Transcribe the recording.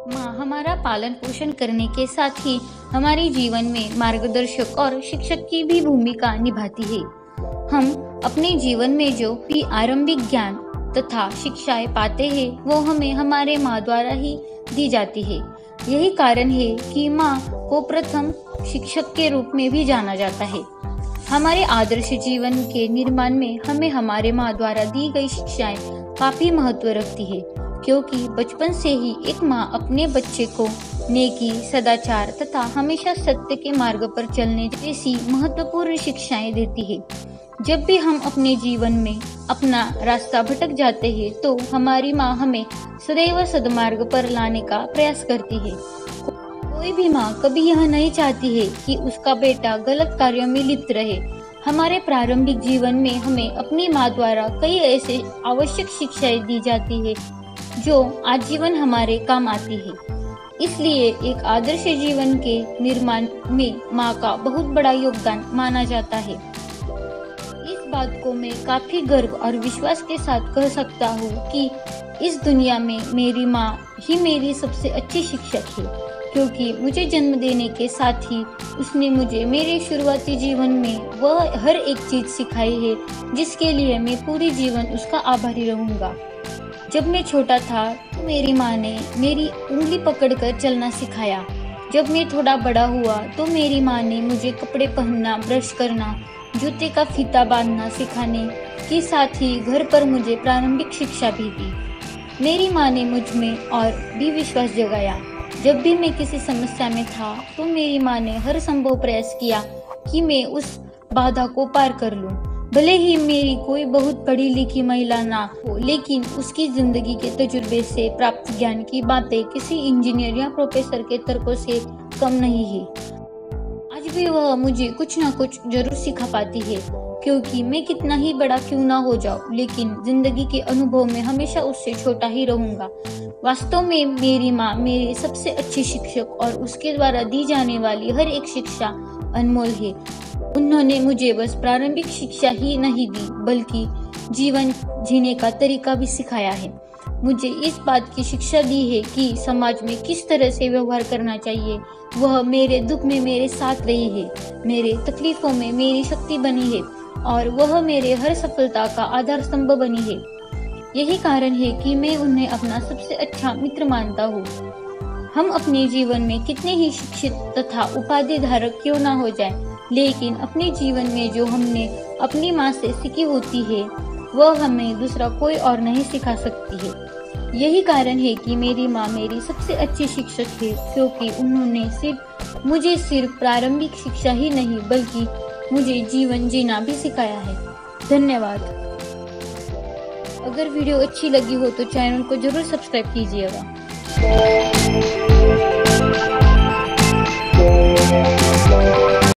माँ हमारा पालन पोषण करने के साथ ही हमारे जीवन में मार्गदर्शक और शिक्षक की भी भूमिका निभाती है। हम अपने जीवन में जो भी आरंभिक ज्ञान तथा शिक्षाएं पाते हैं वो हमें हमारे माँ द्वारा ही दी जाती है। यही कारण है कि माँ को प्रथम शिक्षक के रूप में भी जाना जाता है। हमारे आदर्श जीवन के निर्माण में हमें हमारे माँ द्वारा दी गई शिक्षाएं काफी महत्व रखती है, क्योंकि बचपन से ही एक माँ अपने बच्चे को नेकी, सदाचार तथा हमेशा सत्य के मार्ग पर चलने जैसी महत्वपूर्ण शिक्षाएं देती है। जब भी हम अपने जीवन में अपना रास्ता भटक जाते हैं तो हमारी माँ हमें सदैव सद्मार्ग पर लाने का प्रयास करती है। कोई भी माँ कभी यह नहीं चाहती है कि उसका बेटा गलत कार्यों में लिप्त रहे। हमारे प्रारंभिक जीवन में हमें अपनी माँ द्वारा कई ऐसे आवश्यक शिक्षाएं दी जाती है जो आजीवन हमारे काम आती है। इसलिए एक आदर्श जीवन के निर्माण में माँ का बहुत बड़ा योगदान माना जाता है। इस बात को मैं काफी गर्व और विश्वास के साथ कह सकता हूँ कि इस दुनिया में मेरी माँ ही मेरी सबसे अच्छी शिक्षक है, क्योंकि मुझे जन्म देने के साथ ही उसने मुझे मेरे शुरुआती जीवन में वह हर एक चीज सिखाई है जिसके लिए मैं पूरी जीवन उसका आभारी रहूंगा। जब मैं छोटा था तो मेरी माँ ने मेरी उंगली पकड़कर चलना सिखाया। जब मैं थोड़ा बड़ा हुआ तो मेरी माँ ने मुझे कपड़े पहनना, ब्रश करना, जूते का फीता बांधना सिखाने के साथ ही घर पर मुझे प्रारंभिक शिक्षा भी दी। मेरी माँ ने मुझ में और भी विश्वास जगाया। जब भी मैं किसी समस्या में था तो मेरी माँ ने हर संभव प्रयास किया कि मैं उस बाधा को पार कर लूं। भले ही मेरी कोई बहुत पढ़ी लिखी महिला ना हो, लेकिन उसकी जिंदगी के तजुर्बे से प्राप्त ज्ञान की बातें किसी इंजीनियर या प्रोफेसर के तर्कों से कम नहीं है। आज भी वह मुझे कुछ ना कुछ जरूर सिखा पाती है, क्योंकि मैं कितना ही बड़ा क्यों ना हो जाऊं, लेकिन जिंदगी के अनुभव में हमेशा उससे छोटा ही रहूंगा। वास्तव में मेरी माँ मेरी सबसे अच्छी शिक्षक और उसके द्वारा दी जाने वाली हर एक शिक्षा अनमोल है। उन्होंने मुझे बस प्रारंभिक शिक्षा ही नहीं दी, बल्कि जीवन जीने का तरीका भी सिखाया है। मुझे इस बात की शिक्षा दी है कि समाज में किस तरह से व्यवहार करना चाहिए। वह मेरे दुख में मेरे साथ रही है, मेरे तकलीफों में मेरी शक्ति बनी है और वह मेरे हर सफलता का आधार स्तंभ बनी है। यही कारण है कि मैं उन्हें अपना सबसे अच्छा मित्र मानता हूँ। हम अपने जीवन में कितने ही शिक्षित तथा उपाधि धारक क्यों ना हो जाए, लेकिन अपने जीवन में जो हमने अपनी माँ से सीखी होती है वह हमें दूसरा कोई और नहीं सिखा सकती है। यही कारण है कि मेरी माँ मेरी सबसे अच्छी शिक्षक है, क्योंकि उन्होंने मुझे सिर्फ प्रारंभिक शिक्षा ही नहीं बल्कि मुझे जीवन जीना भी सिखाया है। धन्यवाद। अगर वीडियो अच्छी लगी हो तो चैनल को जरूर सब्सक्राइब कीजिएगा।